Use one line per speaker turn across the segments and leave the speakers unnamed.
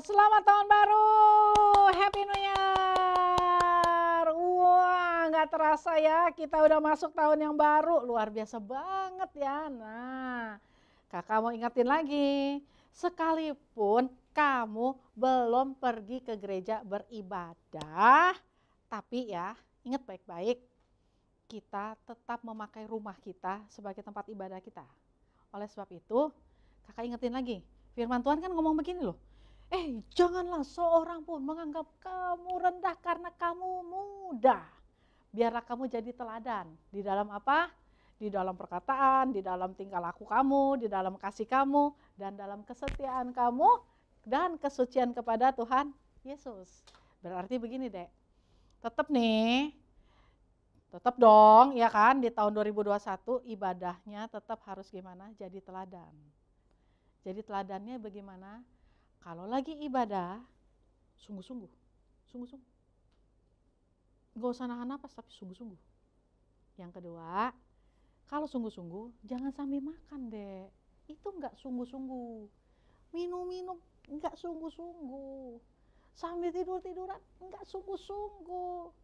Selamat tahun baru, Happy New Year. Wah, nggak terasa ya, kita udah masuk tahun yang baru, luar biasa banget ya. Nah, kakak mau ingetin lagi, sekalipun kamu belum pergi ke gereja beribadah, tapi ya ingat baik-baik, kita tetap memakai rumah kita sebagai tempat ibadah kita. Oleh sebab itu, kakak ingetin lagi, firman Tuhan kan ngomong begini loh, janganlah seorang pun menganggap kamu rendah karena kamu muda. Biarlah kamu jadi teladan di dalam apa? Di dalam perkataan, di dalam tingkah laku kamu, di dalam kasih kamu, dan dalam kesetiaan kamu, dan kesucian kepada Tuhan Yesus. Berarti begini dek, tetap dong ya kan, di tahun 2021 ibadahnya tetap harus gimana? Jadi teladan. Jadi teladannya bagaimana? Kalau lagi ibadah, sungguh-sungguh. Gak usah nahan napas, tapi sungguh-sungguh. Yang kedua, kalau sungguh-sungguh, jangan sambil makan deh. Itu gak sungguh-sungguh. Minum-minum gak sungguh-sungguh. Sambil tidur-tiduran gak sungguh-sungguh.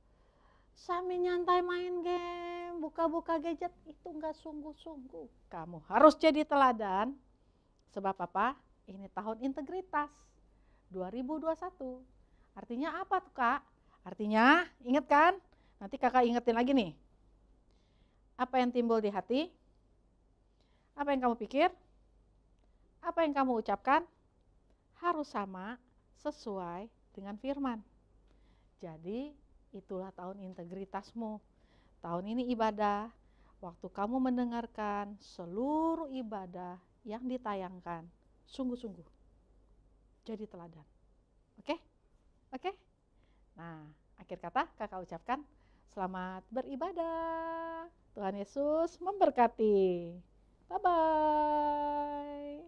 Sambil nyantai main game, buka-buka gadget, itu gak sungguh-sungguh. Kamu harus jadi teladan. Sebab apa? Ini tahun integritas 2021. Artinya apa tuh kak? Artinya ingat kan? Nanti kakak ingetin lagi nih. Apa yang timbul di hati? Apa yang kamu pikir? Apa yang kamu ucapkan? Harus sama sesuai dengan firman. Jadi itulah tahun integritasmu. Tahun ini ibadah. Waktu kamu mendengarkan seluruh ibadah yang ditayangkan, sungguh-sungguh jadi teladan. Oke? Nah, akhir kata kakak ucapkan selamat beribadah. Tuhan Yesus memberkati. Bye-bye.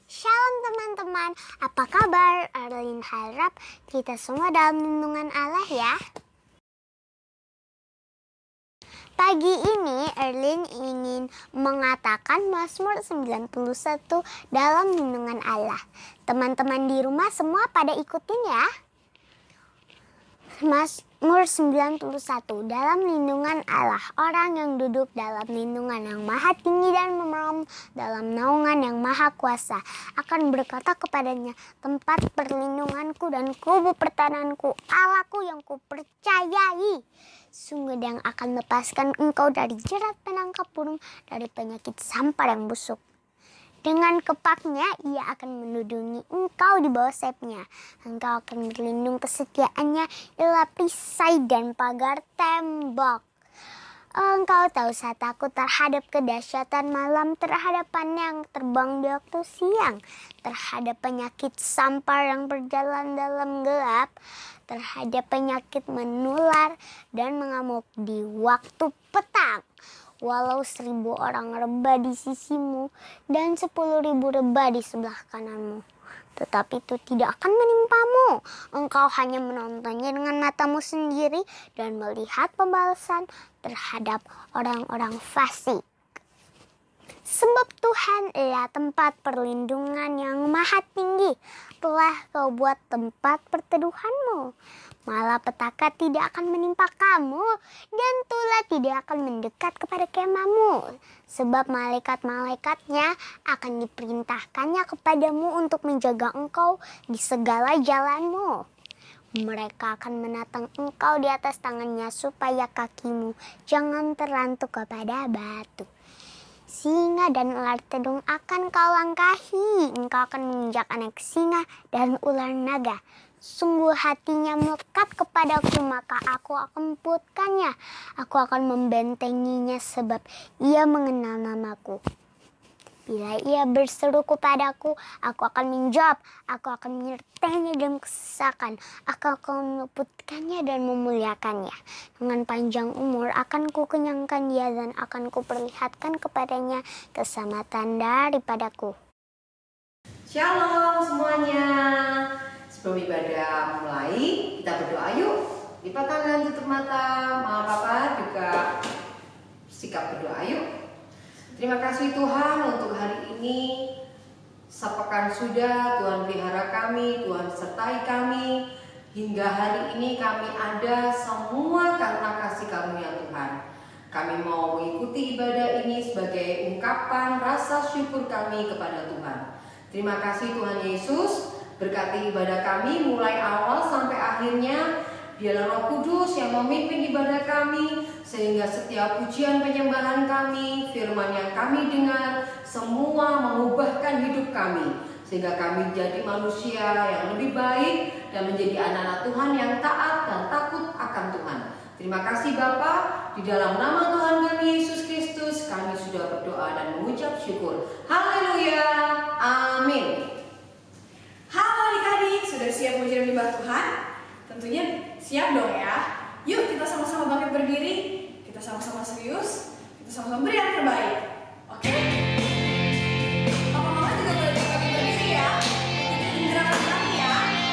Shalom teman-teman, apa kabar? Arlin harap kita semua dalam lindungan Allah ya. Pagi ini Erlin ingin mengatakan Mazmur 91 dalam lindungan Allah. Teman-teman di rumah semua pada ikutin ya. Mazmur 91 dalam lindungan Allah. Orang yang duduk dalam lindungan yang maha tinggi dan memerem dalam naungan yang maha kuasa akan berkata kepadanya, tempat perlindunganku dan kubu pertahananku, Allahku yang kupercayai. Sungguh dia yang akan lepaskan engkau dari jerat penangkap burung, dari penyakit sampar yang busuk. Dengan kepaknya ia akan melindungi engkau di bawah sayapnya. Engkau akan berlindung kesetiaannya ialah perisai dan pagar tembok. Engkau tahu saat aku terhadap kedahsyatan malam, terhadap panah yang terbang di waktu siang, terhadap penyakit sampar yang berjalan dalam gelap, terhadap penyakit menular dan mengamuk di waktu petang. Walau 1.000 orang rebah di sisimu dan 10.000 rebah di sebelah kananmu, tetapi itu tidak akan menimpamu. Engkau hanya menontonnya dengan matamu sendiri dan melihat pembalasan terhadap orang-orang fasik. Sebab Tuhan adalah tempat perlindungan yang maha tinggi, telah kau buat tempat perteduhanmu. Malapetaka tidak akan menimpa kamu, dan tulah tidak akan mendekat kepada kemahmu. Sebab malaikat-malaikatnya akan diperintahkannya kepadamu untuk menjaga engkau di segala jalanmu. Mereka akan menatang engkau di atas tangannya supaya kakimu jangan terlantuk kepada batu. Singa dan ular tedung akan kau langkahi. Engkau akan menginjak anak singa dan ular naga. Sungguh hatinya melekat kepadaku, maka aku akan emputkannya. Aku akan membentenginya sebab ia mengenal namaku. Bila ia berseru kepadaku, aku akan menjawab. Aku akan menyertainya dalam kesesakan. Aku akan meluputkannya dan memuliakannya. Dengan panjang umur akan kukenyangkan dia dan akan kuperlihatkan kepadanya keselamatan daripadaku.
Shalom semuanya. Sebelum ibadah mulai, kita berdoa yuk. Lipat tangan, tutup mata. Mama papa juga sikap berdoa yuk. Terima kasih Tuhan untuk hari ini Sepekan sudah Tuhan pelihara kami, Tuhan sertai kami. Hingga hari ini kami ada semua karena kasih karunia Tuhan. Kami mau mengikuti ibadah ini sebagai ungkapan rasa syukur kami kepada Tuhan. Terima kasih Tuhan Yesus, berkati ibadah kami mulai awal sampai akhirnya. Biarlah Roh Kudus yang memimpin ibadah kami, sehingga setiap pujian penyembahan kami, firman yang kami dengar, semua mengubahkan hidup kami, sehingga kami menjadi manusia yang lebih baik dan menjadi anak-anak Tuhan yang taat dan takut akan Tuhan. Terima kasih Bapa, di dalam nama Tuhan kami Yesus Kristus kami sudah berdoa dan mengucap syukur. Haleluya, amin.
Halo adik-adik, sudah siap menjadi menyembah Tuhan? Tentunya siap dong ya. Yuk kita sama-sama bangkit berdiri, kita sama-sama serius, kita sama-sama beri yang terbaik. Oke? Papa mama juga boleh bangkit berdiri ya. Ikutin gerakan kami ya.
Jadi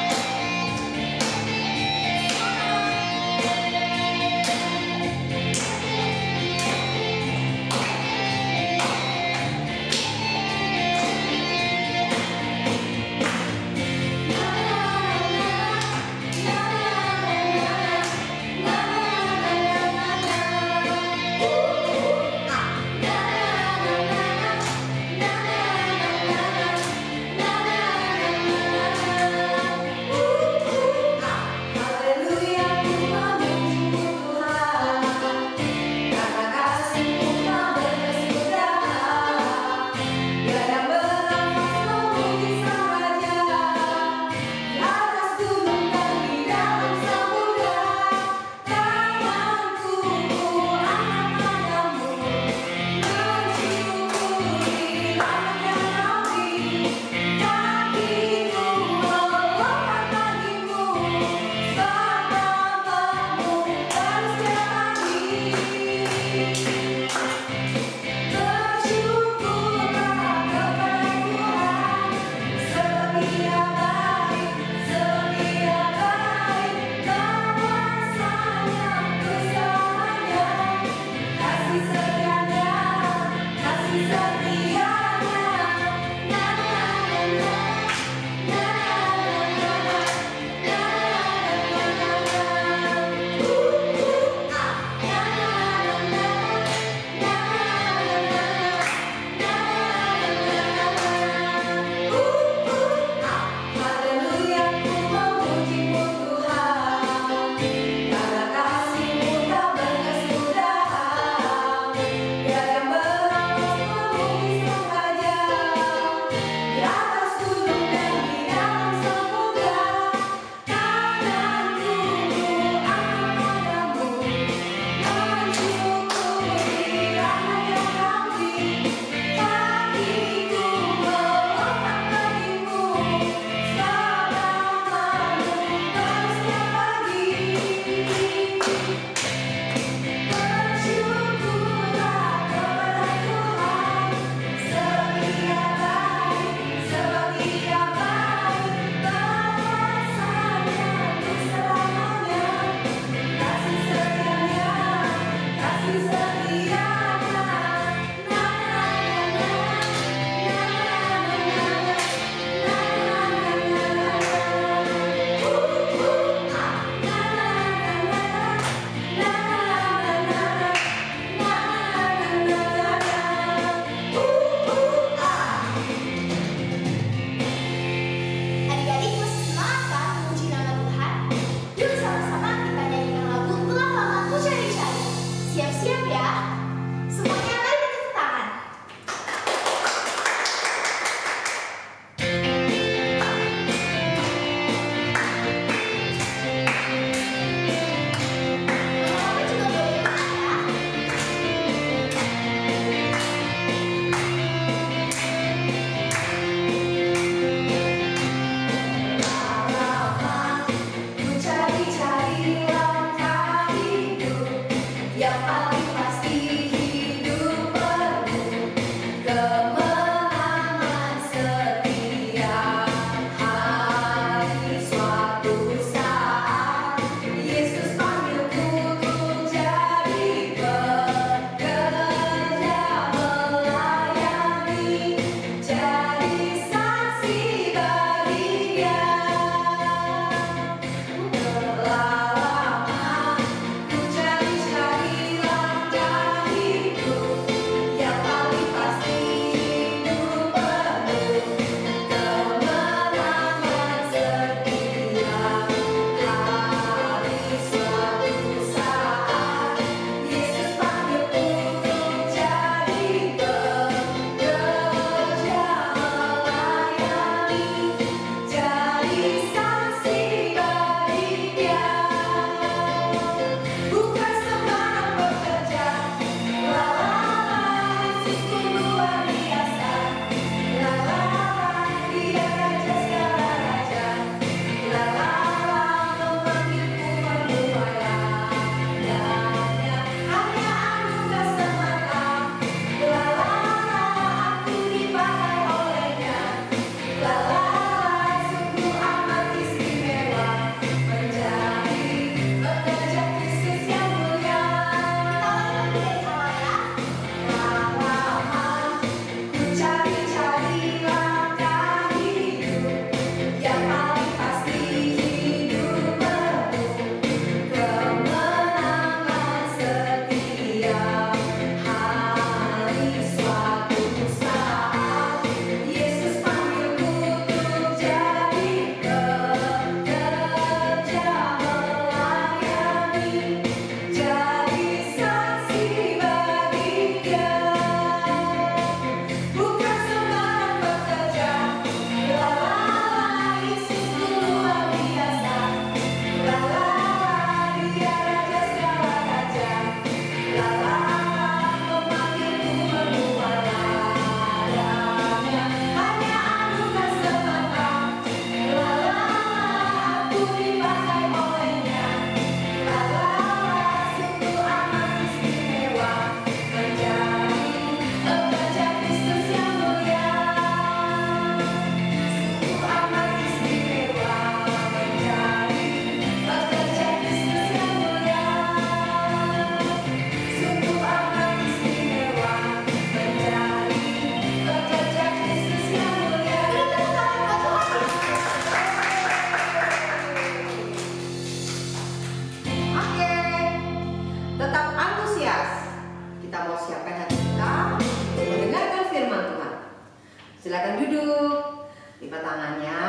Silakan duduk. Lipat tangannya,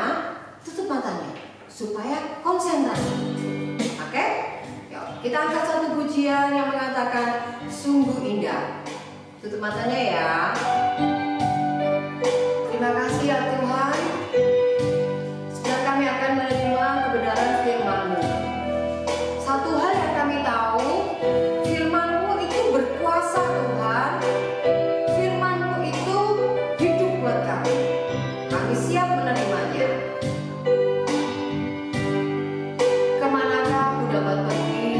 tutup matanya supaya konsentrasi. Oke? Yuk, kita angkat satu pujian yang mengatakan sungguh indah. Tutup matanya ya. Terima kasih ya Tuhan. Sekarang kami akan menerima kebenaran firman-Mu. Satu hal yang kami tahu, firman-Mu itu berkuasa Tuhan. Firman-Mu itu hidup buat kami. Kami siap menerimanya. Kemanakah aku dapat pergi?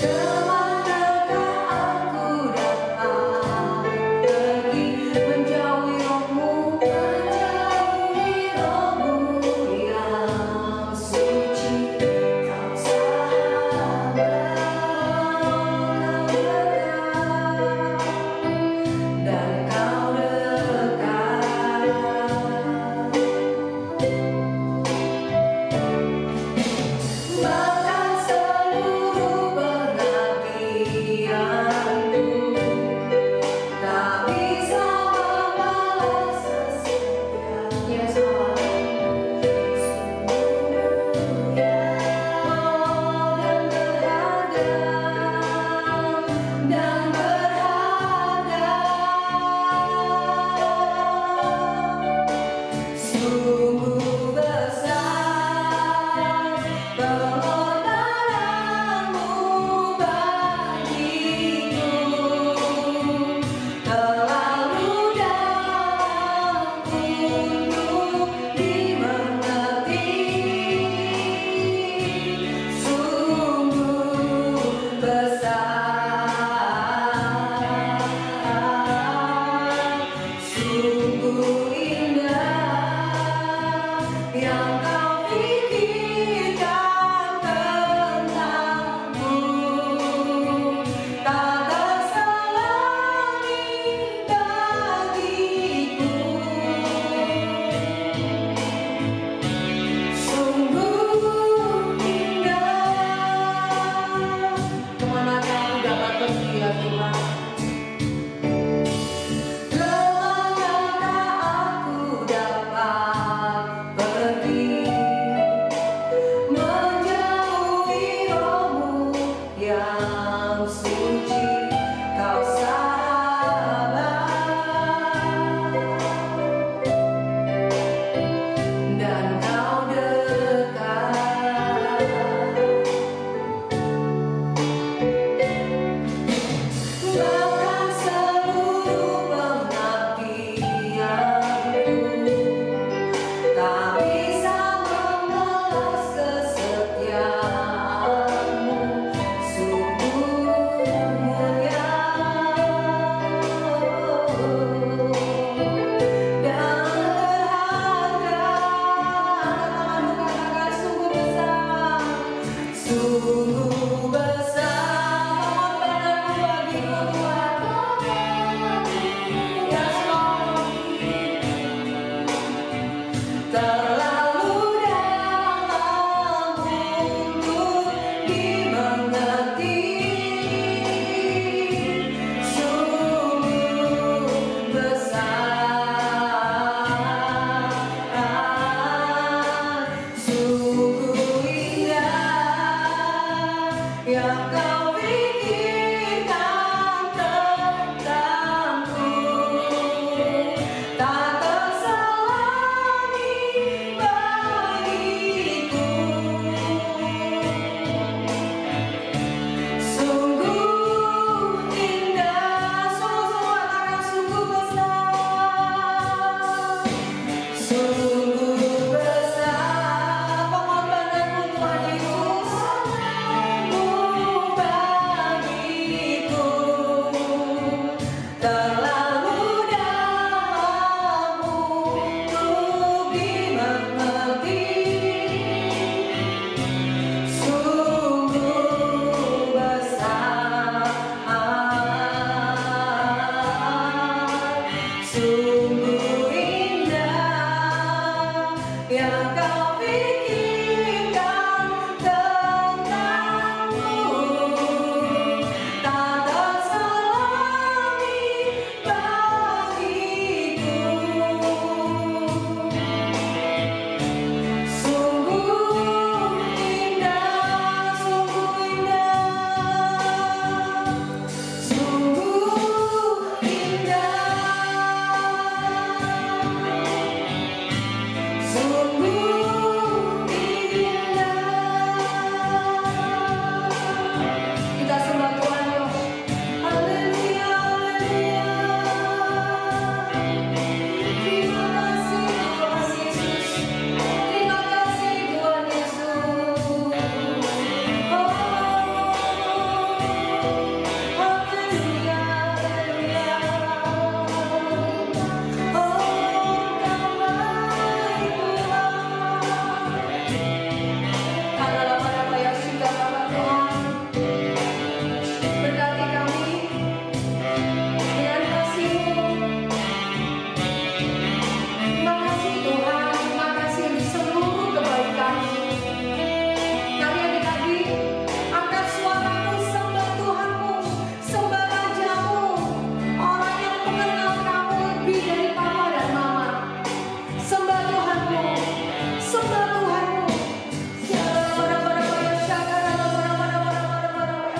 Kemanakah aku dapat pergi? Menjauhi roh-Mu, ya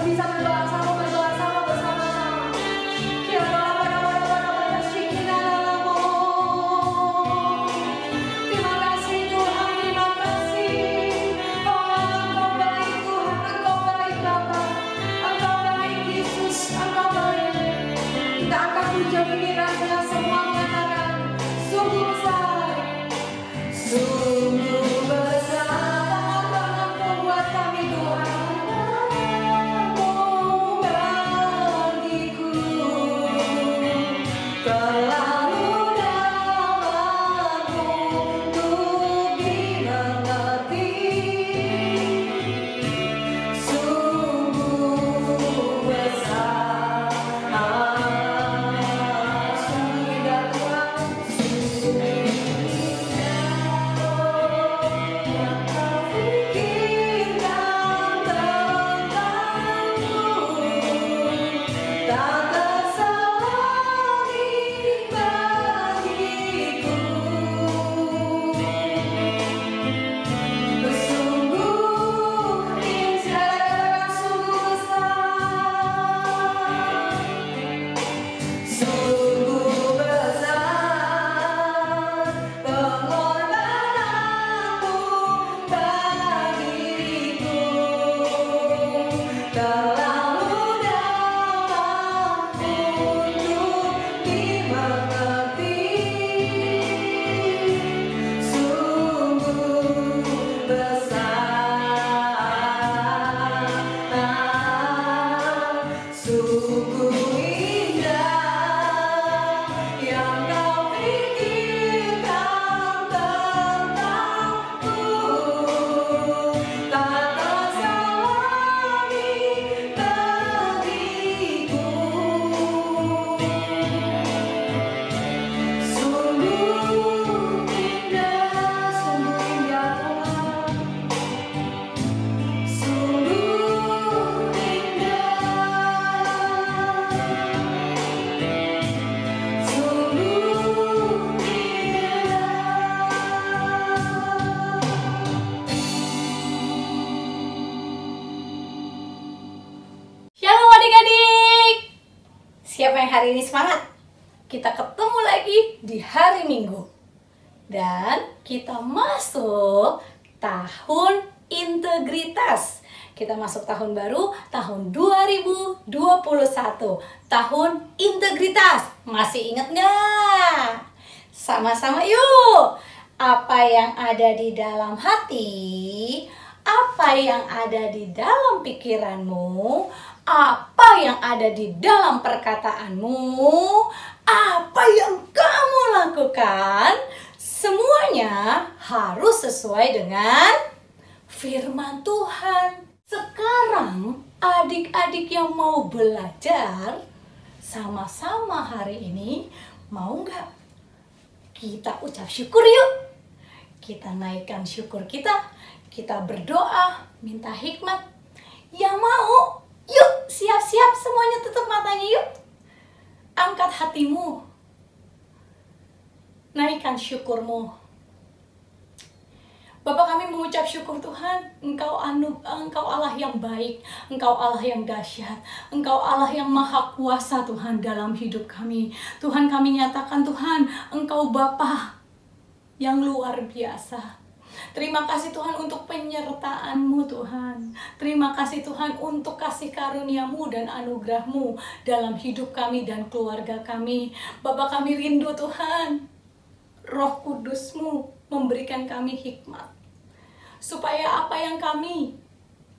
bisa berdoa sama bersama-sama. Terima kasih Tuhan, terima kasih. Oh, Engkau baik Tuhan, Engkau baik Bapa, Engkau baik Yesus, Engkau baik. Kita angkat pujian ini raja, semua mengatakan sungguh besar, sungguh besar tanganmu buat kami Tuhan. Bagiku terlalu dalam untuk dimengerti, sungguh besar, sungguh indah Tuhan, sungguh yang kau pikirkan tentangku, tak tersalangi bagiku. Sungguh indah, sungguh besar, sungguh besar pengorbananmu bagiku, terlalu dalam untuk dimengerti, sungguh besar, sungguh indah yang kau pikirkan tentangku, tak tersalangi bagiku. Sungguh indah Tuhan, sungguh indah, sungguh indah.
Shalom adik-adik. Siapa yang hari ini semangat? Kita ketemu lagi di hari Minggu. Dan kita masuk tahun integritas. Kita masuk tahun baru, tahun 2021. Tahun integritas. Masih ingat nggak? Sama-sama yuk. Apa yang ada di dalam hati, apa yang ada di dalam pikiranmu, apa yang ada di dalam perkataanmu, apa yang kamu lakukan, semuanya harus sesuai dengan firman Tuhan. Sekarang adik-adik yang mau belajar sama-sama hari ini, mau nggak kita ucap syukur yuk? Kita naikkan syukur kita berdoa, minta hikmat. Yang mau, yuk siap-siap semuanya, tutup matanya yuk. Angkat hatimu, naikkan syukurmu. Bapak, kami mengucap syukur Tuhan, Engkau Allah yang baik, Engkau Allah yang dahsyat, Engkau Allah yang maha kuasa Tuhan dalam hidup kami. Tuhan, kami nyatakan Tuhan, Engkau Bapa yang luar biasa. Terima kasih Tuhan untuk penyertaan-Mu Tuhan. Terima kasih Tuhan untuk kasih karunia-Mu dan anugerah-Mu dalam hidup kami dan keluarga kami. Bapak, kami rindu Tuhan, Roh Kudus-Mu memberikan kami hikmat, supaya apa yang kami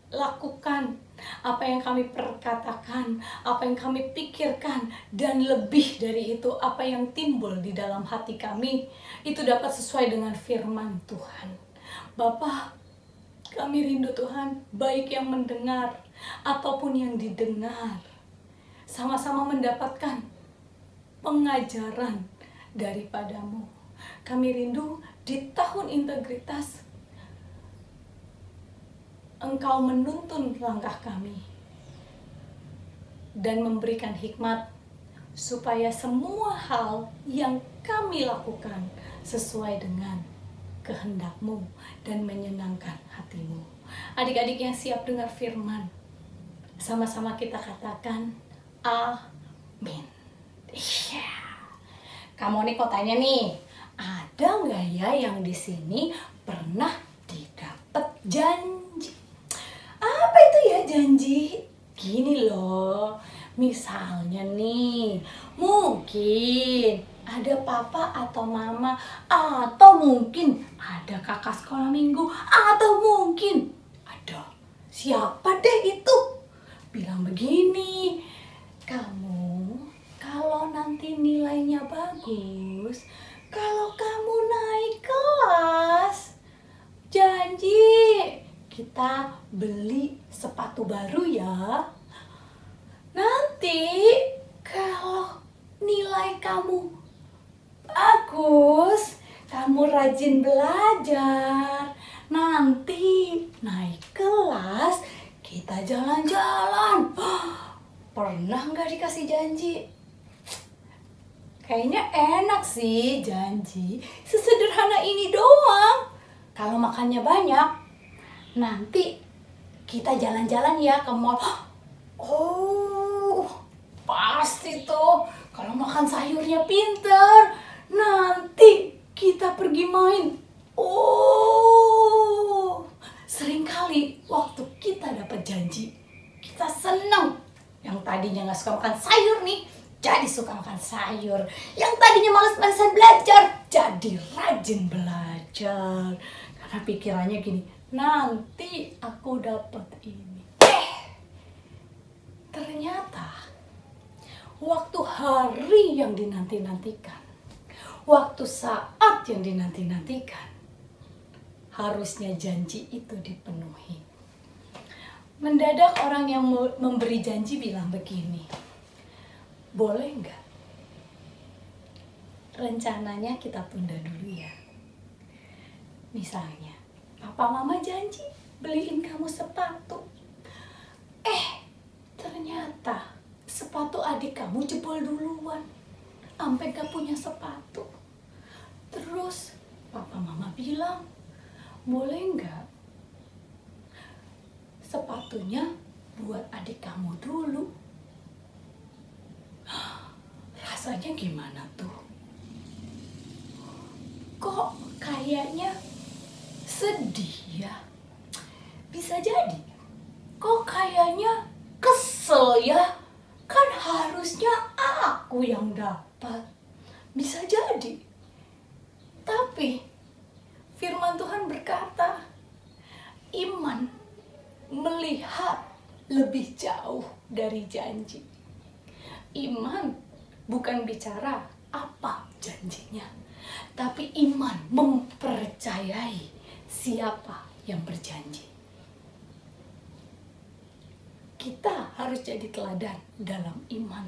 lakukan, apa yang kami perkatakan, apa yang kami pikirkan, dan lebih dari itu, apa yang timbul di dalam hati kami, itu dapat sesuai dengan firman Tuhan. Bapa, kami rindu Tuhan, baik yang mendengar ataupun yang didengar, sama-sama mendapatkan pengajaran daripada-Mu. Kami rindu di tahun integritas, Engkau menuntun langkah kami dan memberikan hikmat supaya semua hal yang kami lakukan sesuai dengan kehendak-Mu dan menyenangkan hati-Mu. Adik-adik yang siap dengar firman, Sama-sama kita katakan amin. Iya. Kamu nih kotanya nih, ada nggak ya yang di sini pernah didapat janji? Apa itu ya janji? Gini loh, misalnya nih, mungkin ada papa atau mama, atau mungkin ada kakak sekolah minggu, atau mungkin ada siapa deh itu bilang begini, kamu kalau nanti nilainya bagus, kalau kamu naik kelas, janji kita beli sepatu baru ya. Nanti kalau nilai kamu bagus, kamu rajin belajar, nanti naik kelas kita jalan-jalan. Pernah nggak dikasih janji? Kayaknya enak sih janji. Sesederhana ini doang. Kalau makannya banyak, nanti kita jalan-jalan ya ke mall. Oh, pasti tuh. Kalau makan sayurnya pinter, nanti kita pergi main. Oh, seringkali waktu kita dapat janji, kita senang. Yang tadinya nggak suka makan sayur nih, jadi suka makan sayur. Yang tadinya males-malesan belajar, jadi rajin belajar. Karena pikirannya gini, nanti aku dapat ini. Ternyata waktu hari yang dinanti-nantikan, waktu saat yang dinanti-nantikan, harusnya janji itu dipenuhi. Mendadak orang yang memberi janji bilang begini, boleh nggak? Rencananya kita tunda dulu ya. Misalnya, papa mama janji beliin kamu sepatu. Ternyata sepatu adik kamu jebol duluan, sampai gak punya sepatu. Terus papa mama bilang, boleh nggak sepatunya buat adik kamu dulu? Rasanya gimana tuh? Kok kayaknya sedih ya? Bisa jadi. Kok kayaknya kesel ya? Kan harusnya aku yang dapat. Bisa jadi. Tapi firman Tuhan berkata, iman melihat lebih jauh dari janji. Iman bukan bicara apa janjinya, tapi iman mempercayai siapa yang berjanji. Kita harus jadi teladan dalam iman.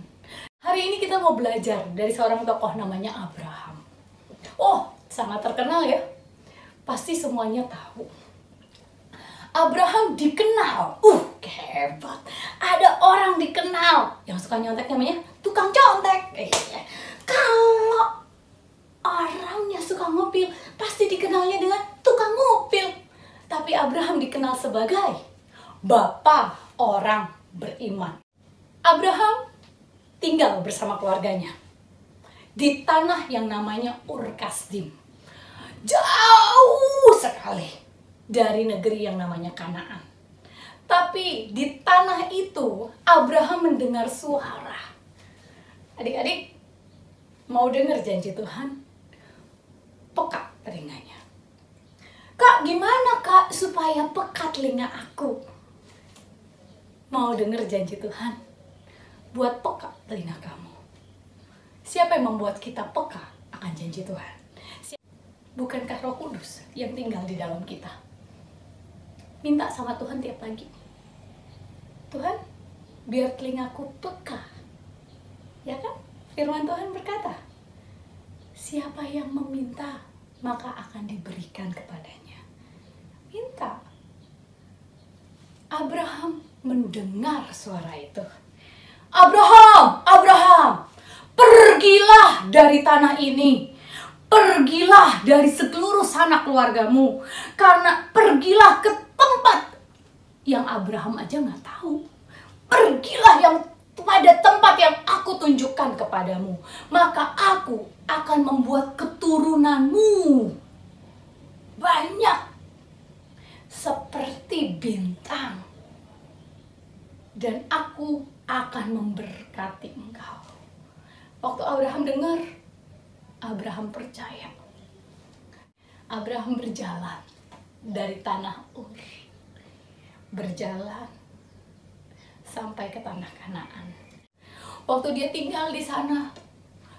Hari ini kita mau belajar dari seorang tokoh namanya Abraham. Oh, sangat terkenal ya. Pasti semuanya tahu. Abraham dikenal. Hebat. Ada orang dikenal yang suka nyontek, namanya tukang contek. Kalau orangnya suka ngupil, pasti dikenalnya dengan tukang ngupil. Tapi Abraham dikenal sebagai bapak orang beriman. Abraham tinggal bersama keluarganya di tanah yang namanya Ur Kasdim. Jauh sekali dari negeri yang namanya Kanaan. Tapi di tanah itu Abraham mendengar suara. Adik-adik, mau dengar janji Tuhan? Peka telinganya. Kak, gimana kak supaya peka telinga aku? Mau dengar janji Tuhan? Buat peka telinga kamu. Siapa yang membuat kita peka akan janji Tuhan? Bukankah Roh Kudus yang tinggal di dalam kita? Minta sama Tuhan tiap pagi. Tuhan, biar telingaku peka. Ya kan? Firman Tuhan berkata, siapa yang meminta, maka akan diberikan kepadanya. Minta. Abraham mendengar suara itu. Abraham, Abraham, pergilah dari tanah ini. Pergilah dari seluruh sanak keluargamu. Karena pergilah ke tempat yang Abraham aja nggak tahu. tunjukkan kepadamu, maka aku akan membuat keturunanmu banyak seperti bintang, dan aku akan memberkati engkau. Waktu Abraham dengar, Abraham percaya. Abraham berjalan dari tanah Ur, berjalan sampai ke tanah Kanaan. Waktu dia tinggal di sana,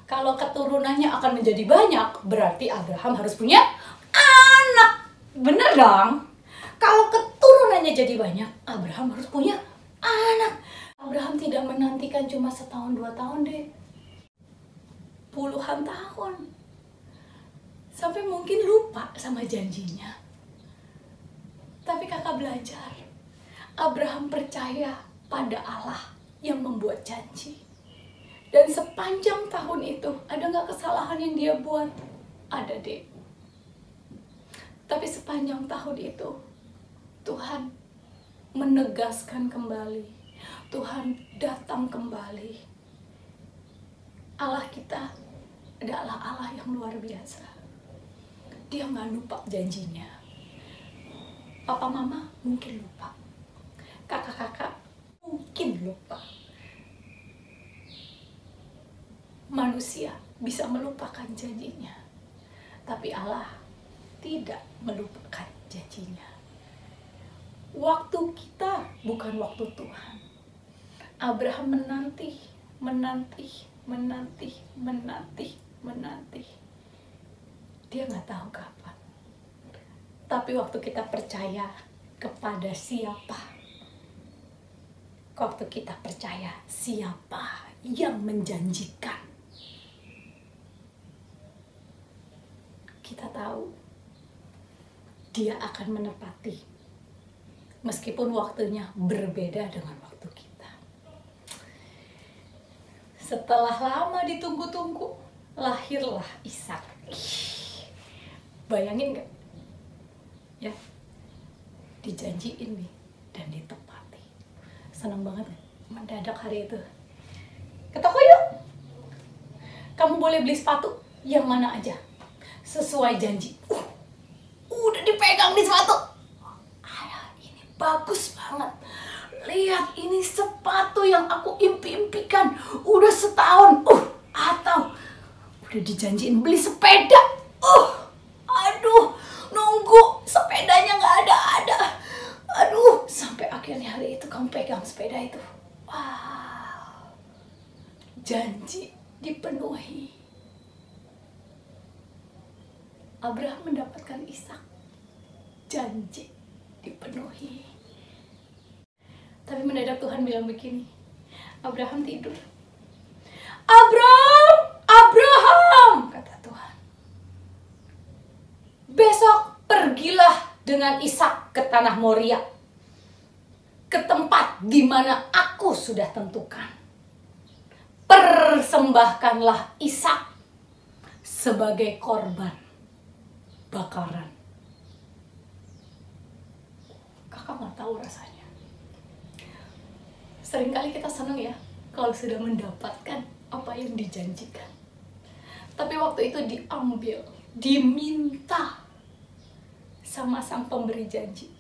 kalau keturunannya akan menjadi banyak, berarti Abraham harus punya anak. Bener dong? Kalau keturunannya jadi banyak, Abraham harus punya anak. Abraham tidak menantikan cuma 1-2 tahun deh. Puluhan tahun. Sampai mungkin lupa sama janjinya. Tapi kakak belajar, Abraham percaya pada Allah yang membuat janji. Dan sepanjang tahun itu, ada nggak kesalahan yang dia buat? Ada deh. Tapi sepanjang tahun itu, Tuhan menegaskan kembali. Tuhan datang kembali. Allah kita adalah Allah yang luar biasa. Dia nggak lupa janjinya. Papa mama mungkin lupa. Kakak-kakak mungkin lupa. Manusia bisa melupakan janjinya, tapi Allah tidak melupakan janjinya. Waktu kita bukan waktu Tuhan. Abraham menanti. Dia nggak tahu kapan. Tapi waktu kita percaya kepada siapa, waktu kita percaya siapa yang menjanjikan, kita tahu dia akan menepati, meskipun waktunya berbeda dengan waktu kita. Setelah lama ditunggu-tunggu, lahirlah Ishak. Bayangin gak? Ya, dijanjiin nih dan ditepati. Senang banget gak? Mendadak hari itu. Ke toko yuk. Kamu boleh beli sepatu yang mana aja, sesuai janji. Udah dipegang di sepatu. Ayah, ini bagus banget. Lihat, ini sepatu yang aku impi-impikan. Udah setahun. Atau udah dijanjiin beli sepeda. Aduh, nunggu sepedanya nggak ada. Aduh, sampai akhirnya hari itu kamu pegang sepeda itu. Wow, janji dipenuhi. Abraham mendapatkan Ishak, janji dipenuhi. Tapi mendadak Tuhan bilang begini, Abraham tidur. Abraham, kata Tuhan. Besok pergilah dengan Ishak ke tanah Moria, ke tempat di mana aku sudah tentukan. Persembahkanlah Ishak sebagai korban bakaran. Kakak nggak tahu rasanya. Seringkali kita senang ya kalau sudah mendapatkan apa yang dijanjikan. Tapi waktu itu diambil, diminta sama sang pemberi janji.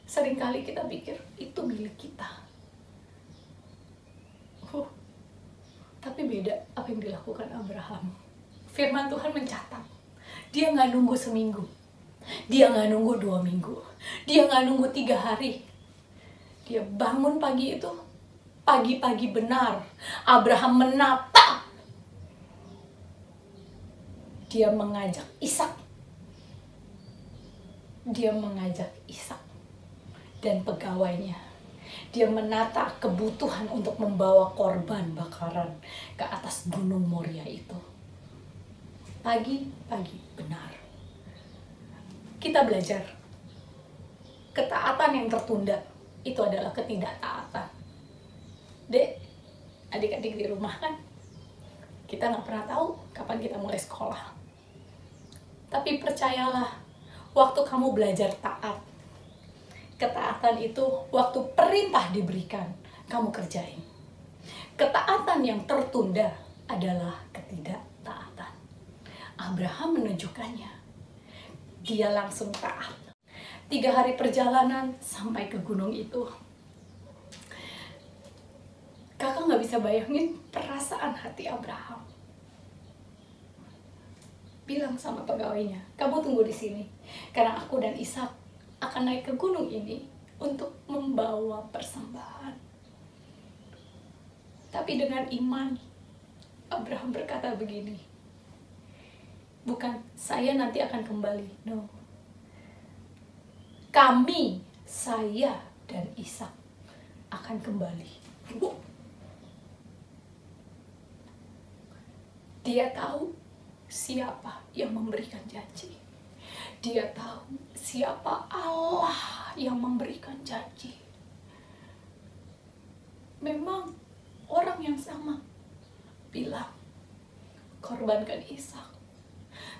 Seringkali kita pikir itu milik kita. Tapi beda apa yang dilakukan Abraham. Firman Tuhan mencatat, dia nggak nunggu seminggu, dia nggak nunggu 2 minggu, dia nggak nunggu 3 hari. Dia bangun pagi itu, pagi-pagi benar, Abraham menata. Dia mengajak Ishak. Dia mengajak Ishak dan pegawainya. Dia menata kebutuhan untuk membawa korban bakaran ke atas gunung Moria itu. Pagi-pagi benar. Kita belajar, ketaatan yang tertunda itu adalah ketidaktaatan. Dek, adik-adik di rumah kan, kita nggak pernah tahu kapan kita mulai sekolah. Tapi percayalah, waktu kamu belajar taat, ketaatan itu waktu perintah diberikan, kamu kerjain. Ketaatan yang tertunda adalah ketidaktaatan. Abraham menunjukkannya. Dia langsung taat. 3 hari perjalanan sampai ke gunung itu. Kakak nggak bisa bayangin perasaan hati Abraham. Bilang sama pegawainya, kamu tunggu di sini, karena aku dan Ishak akan naik ke gunung ini untuk membawa persembahan. Tapi dengan iman, Abraham berkata begini, bukan saya nanti akan kembali, no. Kami, saya dan Ishak akan kembali. Dia tahu siapa yang memberikan janji. Dia tahu siapa Allah yang memberikan janji. Memang orang yang sama bilang, korbankan Ishak.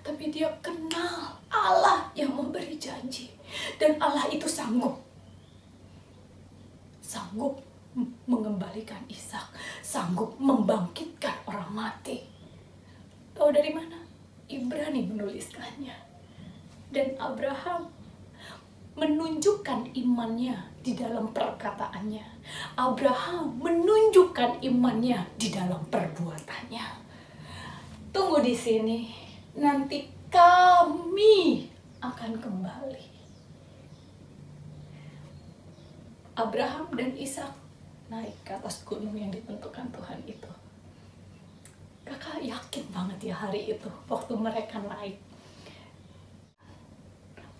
Tapi dia kenal Allah yang memberi janji. Dan Allah itu sanggup mengembalikan Ishak, sanggup membangkitkan orang mati. Tahu dari mana? Ibrani menuliskannya. Dan Abraham menunjukkan imannya di dalam perkataannya. Abraham menunjukkan imannya di dalam perbuatannya. Tunggu di sini, nanti kami akan kembali. Abraham dan Ishak naik ke atas gunung yang ditentukan Tuhan itu. Kakak yakin banget ya hari itu, waktu mereka naik.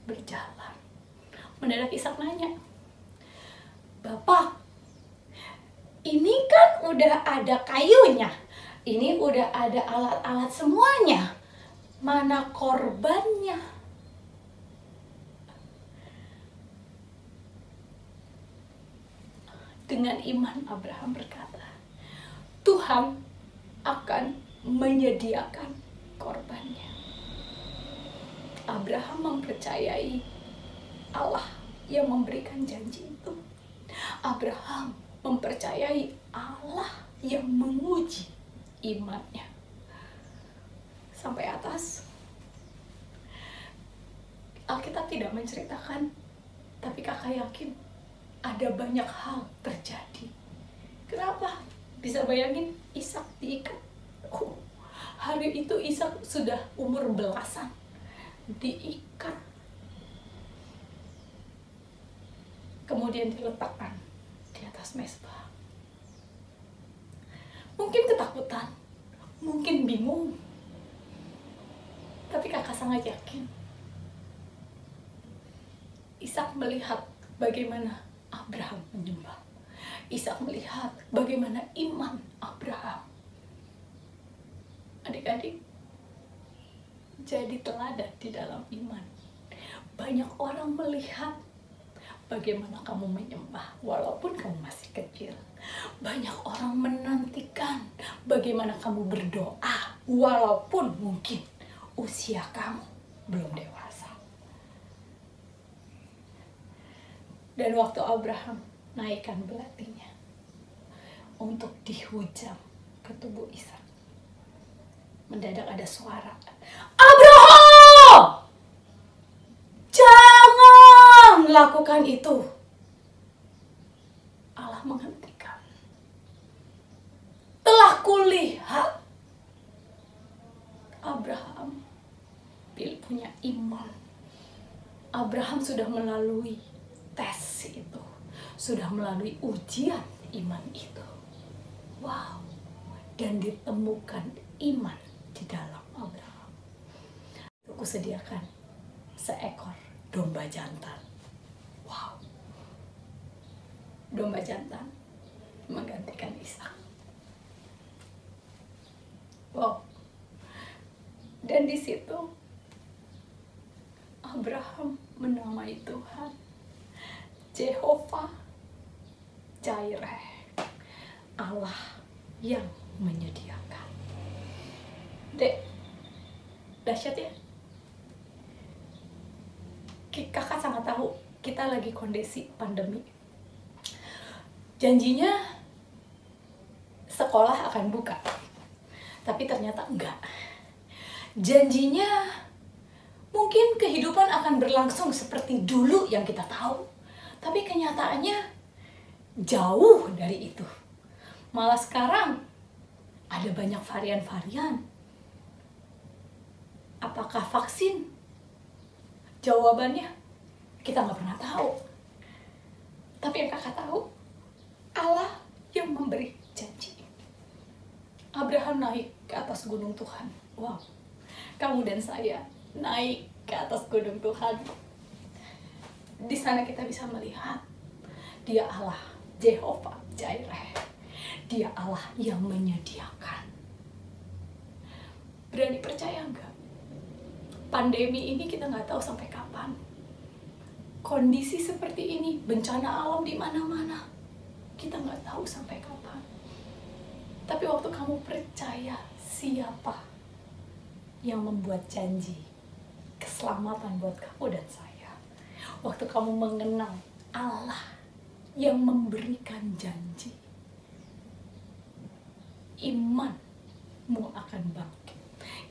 Berjalan. Mendadak Ishak nanya, Bapak, ini kan udah ada kayunya. Ini udah ada alat-alat semuanya. Mana korbannya? Dengan iman Abraham berkata, Tuhan akan menyediakan korbannya. Abraham mempercayai Allah yang memberikan janji itu. Abraham mempercayai Allah yang menguji imannya. Sampai atas, Alkitab tidak menceritakan, tapi kakak yakin ada banyak hal terjadi. Kenapa? Bisa bayangin Ishak diikat. Hari itu Ishak sudah umur belasan, diikat. Kemudian diletakkan di atas mezbah. Mungkin ketakutan, mungkin bingung. Tapi kakak sangat yakin. Ishak melihat bagaimana Abraham menyembah. Ishak melihat bagaimana iman Abraham. Adik-adik, jadi teladan di dalam iman. Banyak orang melihat bagaimana kamu menyembah walaupun kamu masih kecil. Banyak orang menantikan bagaimana kamu berdoa walaupun mungkin usia kamu belum dewasa. Dan waktu Abraham naikkan belatinya untuk dihujam ke tubuh Ishak, mendadak ada suara, Abraham! Jangan lakukan itu. Allah menghentikan. Telah kulihat Abraham punya iman. Abraham sudah melalui tes itu, sudah melalui ujian iman itu. Wow. Dan ditemukan iman di dalam Abraham. Aku sediakan seekor domba jantan. Wow. Domba jantan menggantikan Ishak. Wow. Dan di situ Abraham menamai Tuhan Jehovah Jireh, Allah yang menyediakan. Dek, dahsyat ya. Kakak sangat tahu kita lagi kondisi pandemi. Janjinya sekolah akan buka. Tapi ternyata enggak. Janjinya mungkin kehidupan akan berlangsung seperti dulu yang kita tahu. Tapi kenyataannya jauh dari itu. Malah sekarang ada banyak varian-varian. Apakah vaksin? Jawabannya kita nggak pernah tahu. Tapi yang kakak tahu, Allah yang memberi janji. Abraham naik ke atas gunung Tuhan. Wow, kamu dan saya naik ke atas gunung Tuhan. Di sana kita bisa melihat Dia Allah Jehovah Jireh. Dia Allah yang menyediakan. Berani percaya nggak? Pandemi ini kita nggak tahu sampai kapan. Kondisi seperti ini, bencana alam di mana-mana, kita nggak tahu sampai kapan. Tapi waktu kamu percaya siapa yang membuat janji keselamatan buat kamu dan saya, waktu kamu mengenal Allah yang memberikan janji, imanmu akan bangkit.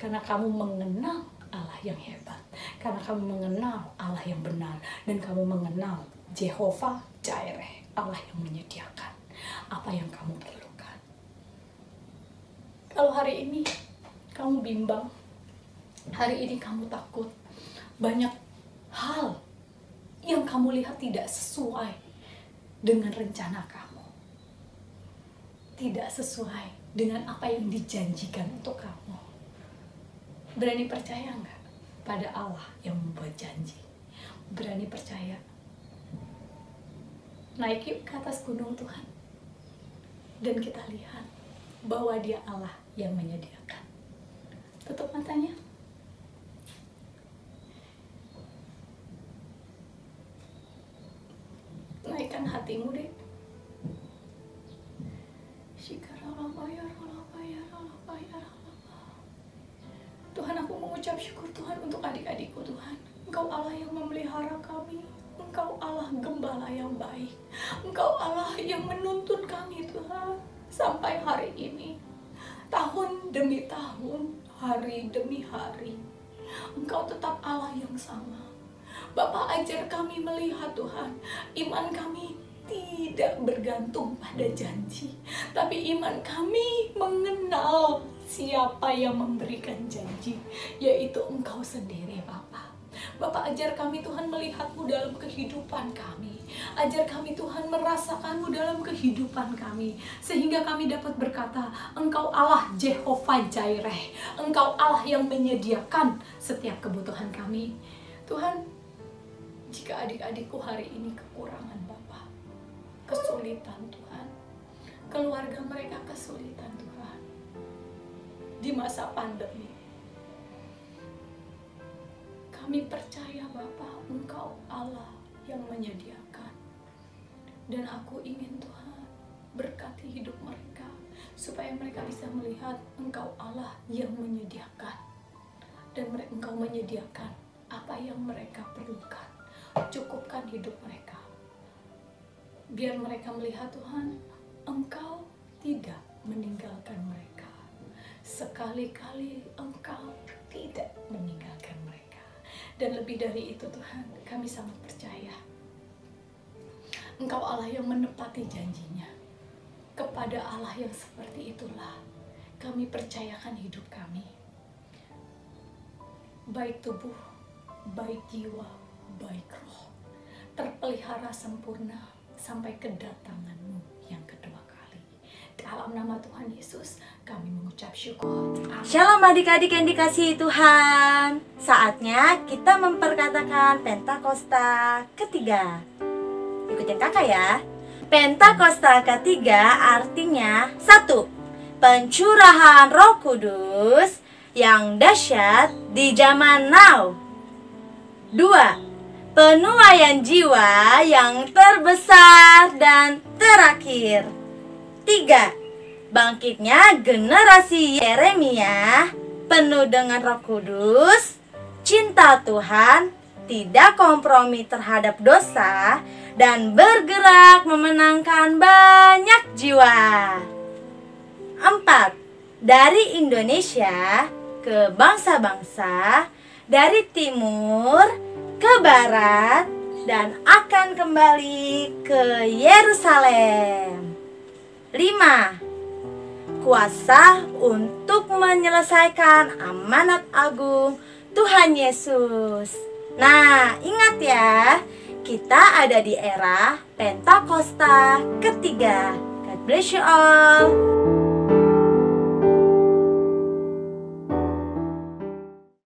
Karena kamu mengenal Allah yang hebat, karena kamu mengenal Allah yang benar, dan kamu mengenal Jehovah Jireh, Allah yang menyediakan apa yang kamu perlukan. Kalau hari ini kamu bimbang, hari ini kamu takut, banyak hal yang kamu lihat tidak sesuai dengan rencana kamu, tidak sesuai dengan apa yang dijanjikan untuk kamu. Berani percaya nggak pada Allah yang membuat janji? Berani percaya? Naik yuk ke atas gunung Tuhan, dan kita lihat bahwa Dia Allah yang menyediakan. Tutup matanya. Naikkan hatimu deh. Tuhan, aku mengucap syukur Tuhan untuk adik-adikku Tuhan. Engkau Allah yang memelihara kami. Engkau Allah gembala yang baik. Engkau Allah yang menuntun kami Tuhan sampai hari ini. Tahun demi tahun, hari demi hari, Engkau tetap Allah yang sama. Bapa, ajar kami melihat Tuhan, iman kami tidak bergantung pada janji, tapi iman kami mengenal siapa yang memberikan janji, yaitu Engkau sendiri Bapa. Bapa, ajar kami Tuhan melihat-Mu dalam kehidupan kami. Ajar kami Tuhan merasakan-Mu dalam kehidupan kami, sehingga kami dapat berkata, Engkau Allah Jehovah Jireh, Engkau Allah yang menyediakan setiap kebutuhan kami. Tuhan, jika adik-adikku hari ini kekurangan Bapa, kesulitan Tuhan, keluarga mereka kesulitan Tuhan, di masa pandemi, kami percaya Bapa, Engkau Allah yang menyediakan. Dan aku ingin Tuhan berkati hidup mereka, supaya mereka bisa melihat Engkau Allah yang menyediakan. Dan Engkau menyediakan apa yang mereka perlukan. Cukupkan hidup mereka. Biar mereka melihat Tuhan, Engkau tidak meninggalkan mereka. Sekali-kali Engkau tidak meninggalkan mereka. Dan lebih dari itu Tuhan, kami sangat percaya Engkau Allah yang menepati janjinya. Kepada Allah yang seperti itulah kami percayakan hidup kami. Baik tubuh, baik jiwa, baik roh, terpelihara sempurna sampai kedatangan-Mu yang kedua kali. Dalam nama Tuhan Yesus kami mengucap syukur. Amin.
Shalom adik-adik yang dikasihi Tuhan. Saatnya kita memperkatakan Pentakosta ketiga. Ikutin kakak ya. Pentakosta ketiga artinya 1. Pencurahan Roh Kudus yang dahsyat di zaman now. 2. Penuaian jiwa yang terbesar dan terakhir. 3. Bangkitnya generasi Yeremia penuh dengan Roh Kudus, cinta Tuhan, tidak kompromi terhadap dosa, dan bergerak memenangkan banyak jiwa. 4. Dari Indonesia ke bangsa-bangsa, dari timur ke barat, dan akan kembali ke Yerusalem. 5. Kuasa untuk menyelesaikan amanat agung Tuhan Yesus. Nah, ingat ya, kita ada di era Pentakosta ketiga. God bless you all.